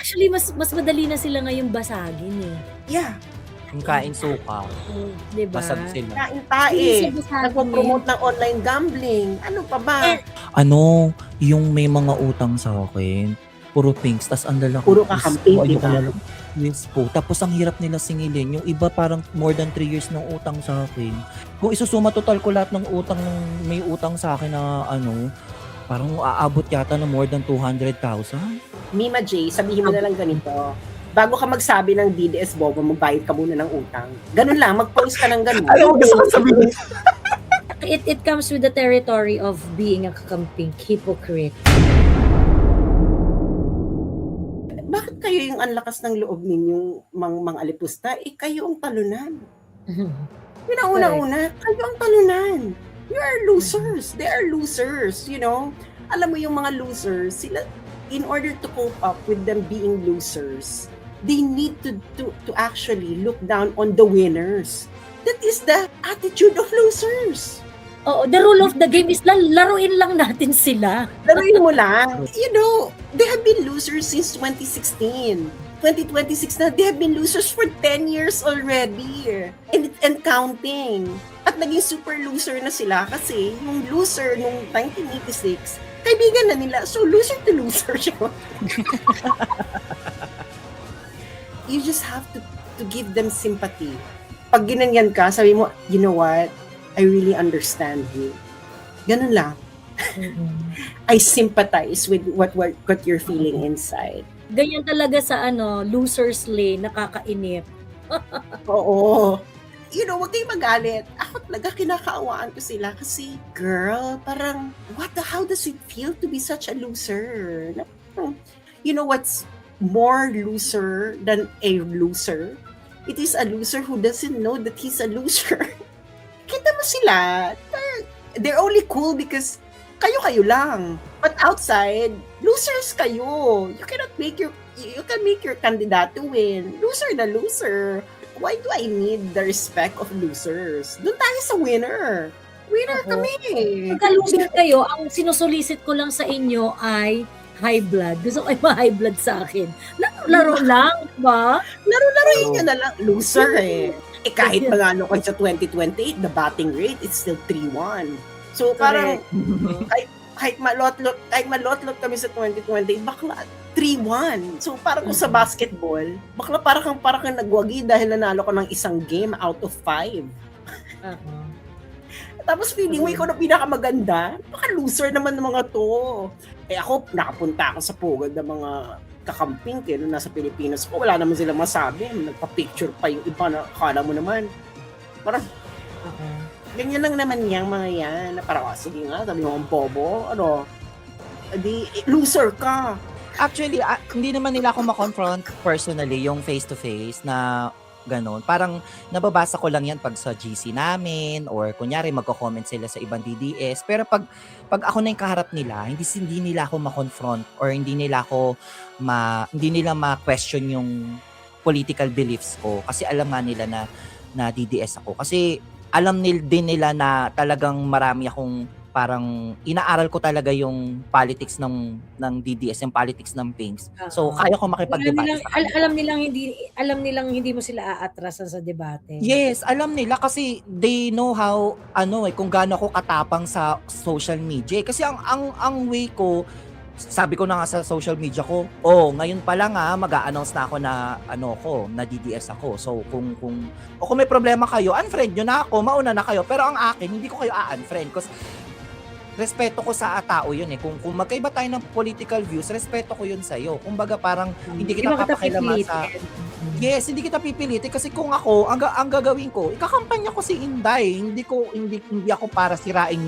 Actually, mas madali na sila ngayong basagin, eh. Yeah. Yung kain suka, 'Di ba? basag sila. Kain Hindi siya tae, basagin, eh. nagpo-promote ng online gambling, ano pa ba? Eh Ano, yung may mga utang sa akin, puro pinks tas ang lalaki. Puro kakamping, di ba? Yes po. Tapos ang hirap nila singilin. Yung iba parang more than 3 years ng utang sa akin. Kung isusuma total ko lahat ng utang ng may utang sa akin na ano, parang aabot yata ng more than 200,000. Mima J, sabihin mo na lang ganito. Bago ka magsabi ng DDS Bobo, magbayad ka muna ng utang. Ganun lang, mag-post ka ng ganun. Alam mo, gusto ko sabihin. It comes with the territory of being a kakamping hypocrite. Bakit kayo yung anlakas ng loob ninyong mga alipusta? Eh, kayo ang talunan. Yun ang una-una, kayo ang talunan. You are losers. They are losers, you know? Alam mo yung mga losers, sila, in order to cope up with them being losers, they need to actually look down on the winners. That is the attitude of losers. Oo, the rule of the game is laruin lang natin sila. Laruin mo lang. You know, they have been losers since 2016. 2026 na, they have been losers for 10 years already. And counting. At naging super loser na sila kasi yung loser nung 1986, kaibigan na nila. So, loser to loser siya. You just have to give them sympathy. Pag ginanyan ka, sabi mo, you know what? I really understand you. Ganun lang. I sympathize with what you're feeling inside. Ganyan talaga sa losers lane, nakakainip. Oo. You know, wag kayong magalit. Ako talaga kinakaawaan ko sila kasi, girl, parang, how does it feel to be such a loser? You know what's more loser than a loser? It is a loser who doesn't know that he's a loser. Kita mo sila, they're only cool because kayo lang. But outside, losers kayo. You can make your candidate to win. Loser na loser. Why do I need the respect of losers? Doon tayo sa winner. Winner kami. Pagka loser kayo, ang sinusolicit ko lang sa inyo ay high blood. Gusto ko ay ma-high blood sa akin. Laro lang, ba? Laro-laroin nyo na lang. Loser eh. Kahit magano kayo sa 2028, the batting rate is still 3-1. So parang kahit malotlot kami sa 2028, bakla 3-1. So parang kung sa basketball, bakla parang kang nagwagi dahil nanalo ka ng isang game out of 5. Tapos feeling mo ikaw na pinakamaganda. Baka loser naman ng mga to. Eh ako, nakapunta ako sa pugad ng mga kakamping nung nasa Pilipinas ko. Wala naman sila masabi. Nagpa-picture pa yung iba na akala mo naman. Parang, ganyan lang naman yung mga yan. Na parang, sige nga, sabi mo ang bobo. Loser ka. Actually, hindi naman nila ako ma-confront personally yung face-to-face na ganon. Parang nababasa ko lang yan pag sa GC namin or kunyari magko-comment sila sa ibang DDS. Pero pag ako na yung kaharap nila, hindi nila ako ma-confront or hindi nila ma-question yung political beliefs ko kasi alam nga nila na DDS ako. Kasi alam din nila na talagang marami akong parang inaaral ko talaga yung politics ng DDS, yung politics ng Pinks. So, kaya ko makipag-debate. Alam nilang hindi mo sila aatrasan sa debate. Yes, alam nila kasi they know how, kung gaano ako katapang sa social media. Kasi ang way ko, sabi ko na nga sa social media ko, ngayon pa lang mag-a-announce na ako na DDS ako. So, kung may problema kayo, unfriend nyo na ako, mauna na kayo. Pero ang akin, hindi ko kayo a-unfriend. Kasi respeto ko sa tao yun eh. Kung magkaiba tayo ng political views, respeto ko yun sa'yo. Kumbaga parang hindi kita papakilaman sa... Yes, hindi kita pipilitin kasi kung ako, ang gagawin ko, ikakampanya ko si Inday. Hindi ako para sirain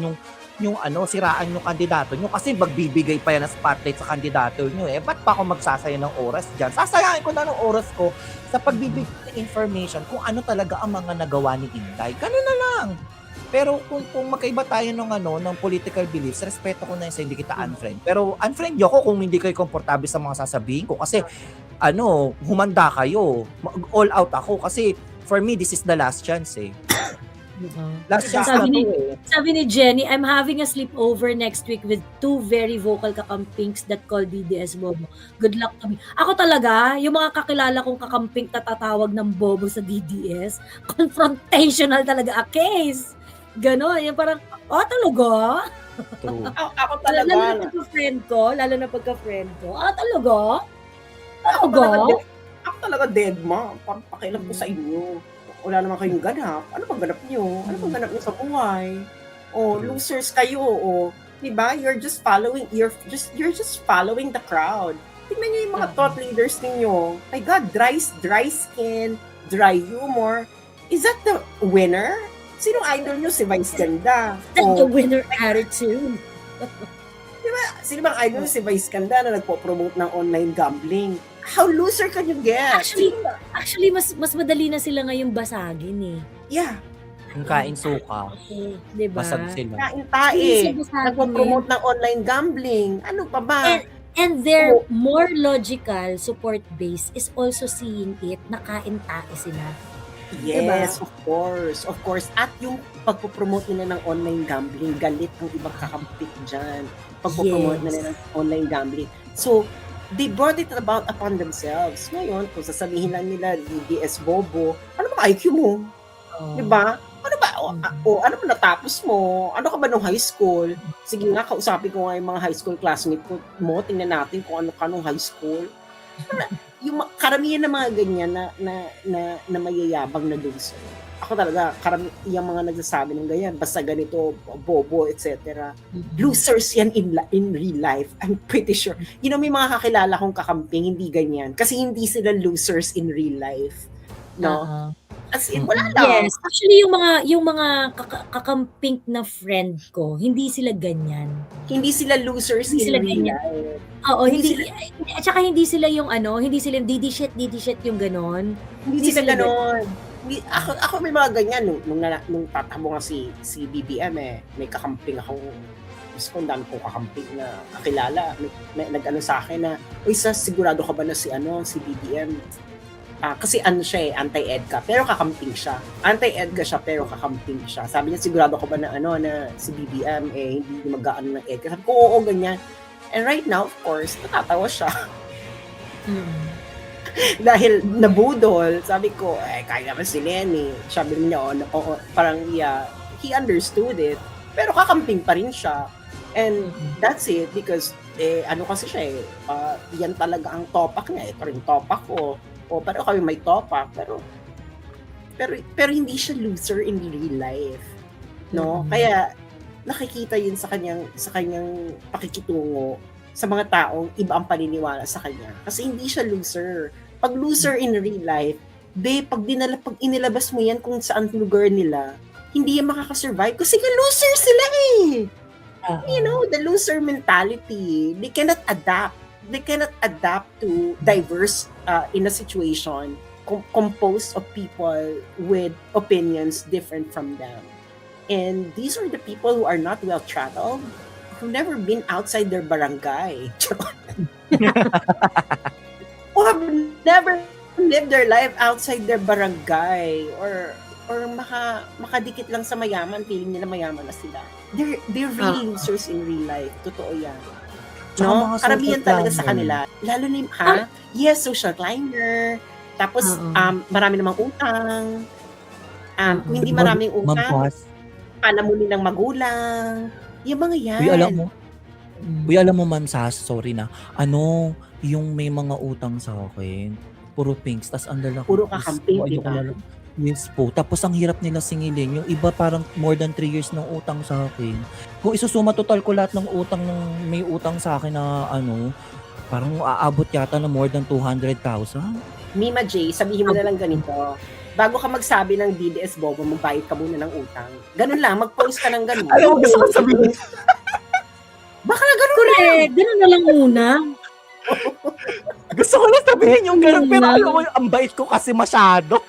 siraan yung kandidato nyo kasi magbibigay pa yan ng spotlight sa kandidato nyo eh. Ba't pa ako magsasaya ng oras dyan? Sasayain ko na ng oras ko sa pagbibigay ng information kung ano talaga ang mga nagawa ni Inday. Ganun na lang. Pero kung magkaiba tayo ng political beliefs, respeto ko na yun, hindi kita unfriend. Pero unfriend nyo ko kung hindi kayo komportable sa mga sasabihin ko. Kasi, humanda kayo. All out ako. Kasi, for me, this is the last chance eh. Last chance Sabi na ni, to eh. sabi ni Jenny, I'm having a sleepover next week with 2 very vocal kakampings that call DDS Bobo. Good luck to me. Ako talaga, yung mga kakilala kong kakamping tatatawag ng Bobo sa DDS, confrontational talaga a case. Ganon, yung parang, talaga? True. Ako Lalo talaga. na pagka-friend ko, talaga? Ako Talaga? Ako talaga dead ma. Pakialam ko sa inyo. Wala naman kayong ganap. Ano bang ganap nyo? Ano bang ganap nyo sa buhay? Losers kayo. Diba? You're just following the crowd. Tingnan nyo yung mga thought leaders ninyo. My God, dry skin, dry humor. Is that the winner? Sinong idol nyo? Si Vice Ganda. That's the winner attitude. Sino bang idol nyo? Si Vice Ganda na nagpo-promote ng online gambling. How loser can you get? Actually mas madali na sila ngayong basagin eh. Yeah. Yung kain suka, Diba? basag sila. Kain tae. Hindi sila basagin Nagpo-promote ng online gambling. Ano pa ba? And their more logical support base is also seeing it na kain tae sila. Yes, of course. At yung pagpo-promote nila ng online gambling, galit ang ibang kakampit dyan. Pagpo-promote nila ng online gambling. So, they brought it about upon themselves. Ngayon, kung sasabihin lang nila, DDS Bobo, ano ba IQ mo? Diba? Ano ba? Ano ba natapos mo? Ano ka ba nung high school? Sige nga, kausapin ko nga yung mga high school classmate mo. Tingnan natin kung ano ka nung high school. Yung karamihan ng mga ganyan na mayayabang na loser. Ako talaga, yung mga nagsasabi ng ganyan, basta ganito, bobo, etc. Losers yan in real life. I'm pretty sure. May mga kakilala kong kakamping, hindi ganyan. Kasi hindi sila losers in real life. No? As in, wala lang. Yes. Actually, yung mga kakamping na friend ko, hindi sila ganyan. Hindi sila losers Hindi in sila real ganyan. life. Oo, at saka hindi sila yung hindi sila didi shit yung ganon. Hindi sila ganon. Ako may mga ganyan nung tatabo nga si BBM may kakamping akong kung dami kong kakamping na kakilala, may nag-ano sa akin na, sigurado ka ba na si BBM? Kasi siya anti-EDCA, pero kakamping siya. Anti-EDCA siya, pero kakamping siya. Sabi niya, sigurado ka ba na na si BBM hindi mag-aano ng EDCA? Sabi ko, oo, ganyan. And right now, of course, natatawa siya. Dahil nabudol, sabi ko, kaya naman si Lenny. Sabi niya, parang he understood it. Pero kakamping pa rin siya. And that's it, because, kasi siya yan talaga ang topak niya. Ito rin topak ko. Pero kami may topak. Pero hindi siya loser in real life. No? Kaya, nakikita yun sa kanyang pakikitungo sa mga taong iba ang paniniwala sa kanya. Kasi hindi siya loser. Pag loser in real life, pag inilabas mo yan kung saan lugar nila, hindi yan makakasurvive kasi loser sila the loser mentality. They cannot adapt. They cannot adapt to diverse in a situation composed of people with opinions different from them. And these are the people who are not well-traveled, who've never been outside their barangay. Who have never lived their life outside their barangay or makadikit lang sa mayaman, feeling nila mayaman na sila. They're really losers in real life. Totoo yan. No? Karamihan talaga sa kanila. Lalo na yes, social climber. Tapos, marami namang utang. Kung hindi maraming utang, palamunin ng magulang. Yung mga yan. Alam mo, Ma'am Sas, sorry na. Yung may mga utang sa akin, puro pinks, tas ang lalaki. Puro kakamping, diba? Yes po. Tapos ang hirap nila singilin. Yung iba parang more than 3 years ng utang sa akin. Kung isusuma total ko lahat ng utang ng may utang sa akin na parang aabot yata na more than 200,000. Mima J, sabihin mo na lang ganito. Bago ka magsabi ng DDS Bobo, magbayad ka muna ng utang. Ganun lang, mag-post ka ng ganun. Alam mo, gusto ko sabihin. Baka na ganun Correct. Ganun na lang muna. Gusto ko lang sabihin yung ganun. Pero alam mo, ang bait ko kasi masyado.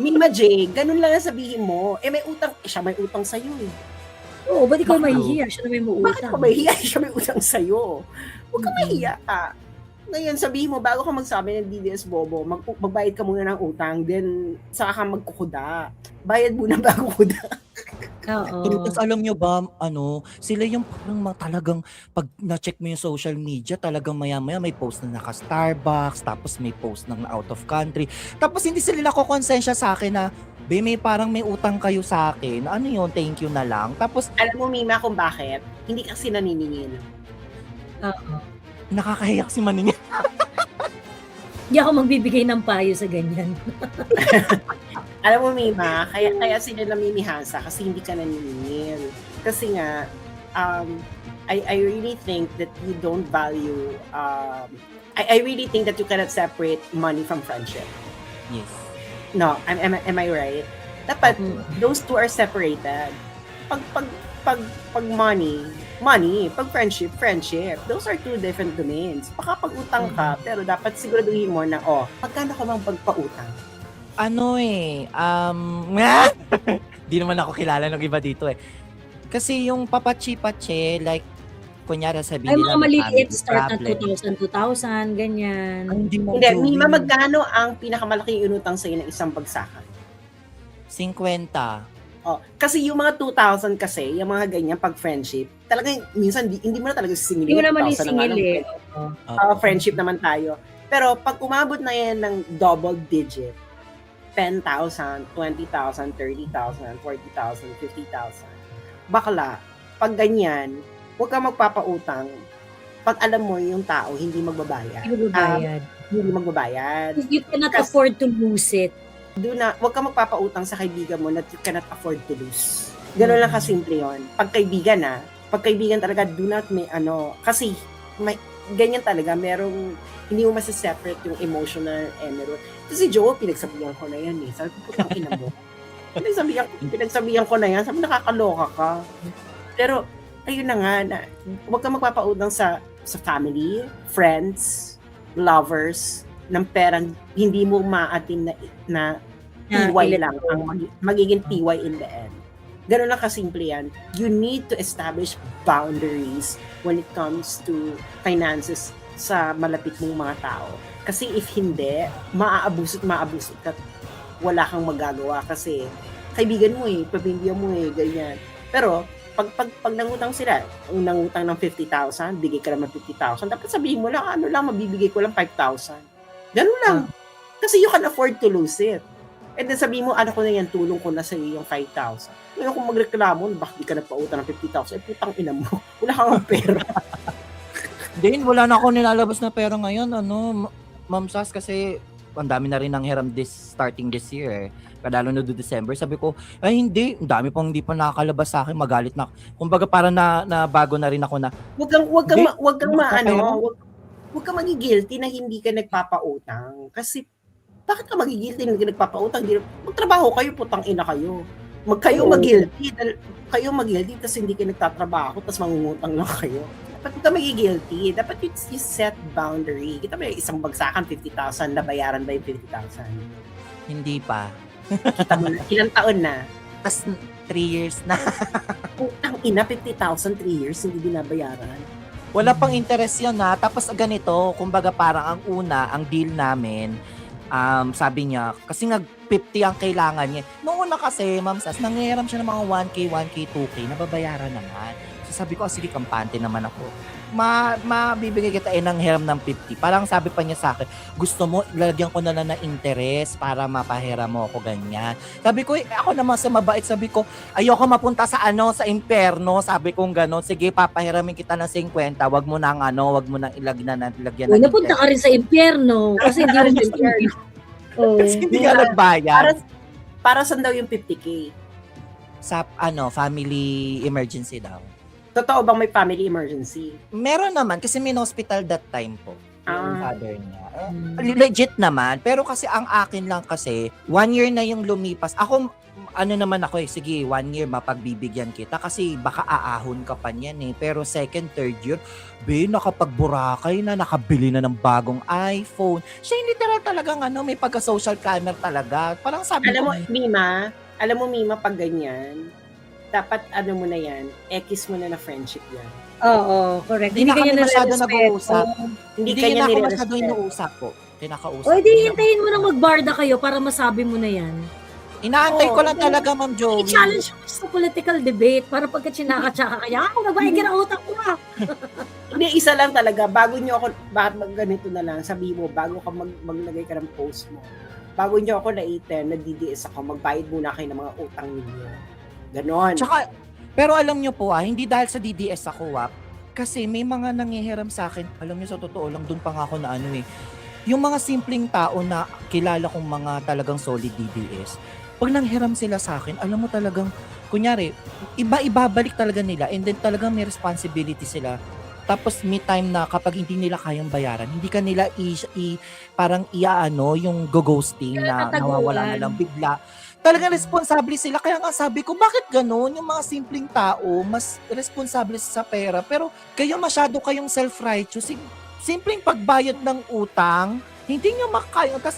Mima J, ganun lang ang sabihin mo. May utang. Siya may utang sa'yo Oo, ba't ikaw mahihiya? Siya na may Bakit utang. ka mahihiya? Siya may utang sa'yo. Huwag ka mahihiya ka. Ngayon, sabihin mo, bago ka magsabi ng DDS Bobo, magbayad ka muna ng utang, then saka ka magkukuda. Bayad muna bago kuda. Oo. Tapos alam nyo ba, sila yung parang talagang pag na-check mo yung social media, talagang maya-maya may post na naka-Starbucks, tapos may post ng out of country. Tapos hindi sila nakokonsensya sa akin na, be, may parang may utang kayo sa akin. Ano yun? Thank you na lang. Tapos Alam mo, Mima, kung bakit? Hindi kasi naniningil. Oo. nakakahiyak si Maningil. Hindi ako magbibigay ng payo sa ganyan. Alam mo, Mima, kaya sila namimihasa kasi hindi ka naniningil. Kasi nga, I really think that you don't value, I really think that you cannot separate money from friendship. Yes. No, am I right? Dapat, Mm. those two are separated. Pag money, pag friendship. Those are two different domains. Baka pag utang ka, pero dapat siguraduhin mo na, magkano ka bang pagpautang? Di naman ako kilala ng iba dito eh. Kasi yung papachi-pache, like, kunyari sabihin Ay, nila mga may maliliit, family start na problem. 2,000, ganyan. Ay, hindi mo Hindi, Joey. Mima, magkano ang pinakamalaking inutang sa'yo ng isang bagsakan? 50. Kasi yung mga 2,000 kasi, yung mga ganyan pag friendship, talagang minsan hindi mo na talaga sisingilin. Hindi mo naman 2,000 na nga isingil lang, eh. Oo. friendship naman tayo. Pero pag umabot na yan ng double digit, 10,000, 20,000, 30,000, 40,000, 50,000, bakla, pag ganyan, huwag ka magpapautang pag alam mo yung tao hindi magbabayad. Hindi magbabayad. Hindi magbabayad. You cannot afford to lose it. Huwag ka magpapautang sa kaibigan mo that you cannot afford to lose. Gano'n lang kasimple yun. Pag kaibigan talaga, do not kasi may, ganyan talaga, merong, hindi mo masiseparate yung emotional and meron. Kasi si Joe, pinagsabihan ko na yan eh. Sabi ko, putang ina mo. Pinagsabihan ko na yan. Sabi, nakakaloka ka. Pero, ayun na nga, huwag ka magpapautang sa family, friends, lovers, ng perang hindi mo maatin na TY lang ang magiging TY in the end. Ganun lang kasimple yan. You need to establish boundaries when it comes to finances sa malapit mong mga tao. Kasi if hindi, maaabusot ka, wala kang magagawa kasi kaibigan mo pamilya mo ganyan. Pero pag nangutang sila, nangutang ng 50,000, bigay ka naman 50,000, dapat sabihin mo lang, mabibigay ko lang 5,000. Ganun lang. Kasi you can afford to lose it. And then sabihin mo, ko na yan, tulong ko na sa iyo yung 5,000. Ngayon kung magreklamo, bakit di ka nagpautang ng 50,000? Putang ina mo. Wala kang pera. Din, wala na ako nilalabas na pera ngayon, Ma'am Sas, kasi ang dami na rin ng hiram starting this year eh. Kadalo na do December, sabi ko, ay hindi, ang dami pang hindi pa nakakalabas sa akin, magalit na. Kumbaga parang na bago na rin ako na. Huwag kang magigilty na hindi ka nagpapautang. Kasi, bakit ka magigilty na hindi ka nagpapautang? Magtrabaho kayo, putang ina kayo. Kayo magigilty kasi hindi ka nagtatrabaho, tapos mangungutang lang kayo. Dapat huwag ka magigilty. Dapat you set boundary. Kita ba yung isang bagsakan, 50,000, nabayaran ba yung 50,000? Hindi pa. Kita mo na, ilang taon na? Tapos 3 years na. Putang ina, 50,000, 3 years, hindi binabayaran. Wala pang interest yun ha. Tapos ganito, kumbaga parang ang deal namin, sabi niya, kasi nga 50 ang kailangan niya. Noong una kasi, Ma'am Sas, nangyayaram siya ng mga 1K, 2K, nababayaran naman. So sabi ko, sige, kampante naman ako. Mabibigay kita ng hiram ng 50. Parang sabi pa niya sa akin, gusto mo, lagyan ko na lang ng interest para mapahiram mo ako ganyan. Sabi ko, ako naman sa mabait, sabi ko, ayoko mapunta sa sa impyerno. Sabi ko gano'n, sige, papahiramin kita ng 50, wag mo nang ilagyan ng Napunta ka rin sa impyerno kasi hindi mo gusto. Kasi hindi ka nagbayad. Para saan daw yung 50K? Sa family emergency daw. Totoo bang may family emergency? Meron naman kasi may hospital that time po. Yung father niya. Legit naman. Pero kasi ang akin lang kasi, 1 year na yung lumipas. Ako, naman ako sige, 1 year mapagbibigyan kita kasi baka aahon ka pa niyan eh. Pero second, third year, nakapagburakay na, nakabili na ng bagong iPhone. Siya literal talagang may pagka-social climber talaga. Parang sabi Alam ko, mo, Mima, pag ganyan, dapat mo na yan, X mo na friendship yan. Oo, correct. Hindi na kami masyado nare-respeto. nag-uusap. Hindi Hindi kanya niya ako nire-respeto. masyado inuusap po. Kinakausap O, ko edi lang. hintayin mo na magbarda kayo para masabi mo na yan. Inaantay ko Oo, lang talaga, Ma'am Joey. I-challenge mo sa political debate para pagka chinaka-chaka kaya ako magbayad ka ng utang ko ah. Hindi, isa lang talaga. Bago nyo ako, bakit ganito na lang, sabi mo, bago ka maglagay ka ng post mo, bago nyo ako na-item, na-DDS ako, magbayad muna kayo ng mga utang ninyo. Ganon. Tsaka, pero alam nyo po hindi dahil sa DDS ako kasi may mga nangihiram sa akin, alam nyo sa totoo lang, dun pa nga ako na yung mga simpleng tao na kilala kong mga talagang solid DDS, pag nanghiram sila sa akin, alam mo talagang, kunyari, ibabalik talaga nila and then talagang may responsibility sila. Tapos may time na kapag hindi nila kayang bayaran, hindi ka nila parang yung go-ghosting na Tataguan. nawawala na lang bigla. Talagang responsable sila. Kaya nga sabi ko, bakit ganun? Yung mga simpleng tao, mas responsable sa pera. Pero kayo masyado kayong self-righteous. Simpleng pagbayad ng utang, hindi nyo makakaya. Tapos,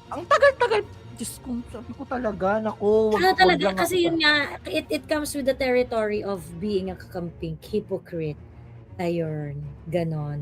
ang tagal-tagal. Diyos ko, sabi ko talaga, nako. Ano talaga, kasi yun nga, it comes with the territory of being a kakamping hypocrite. Ayun, ganon.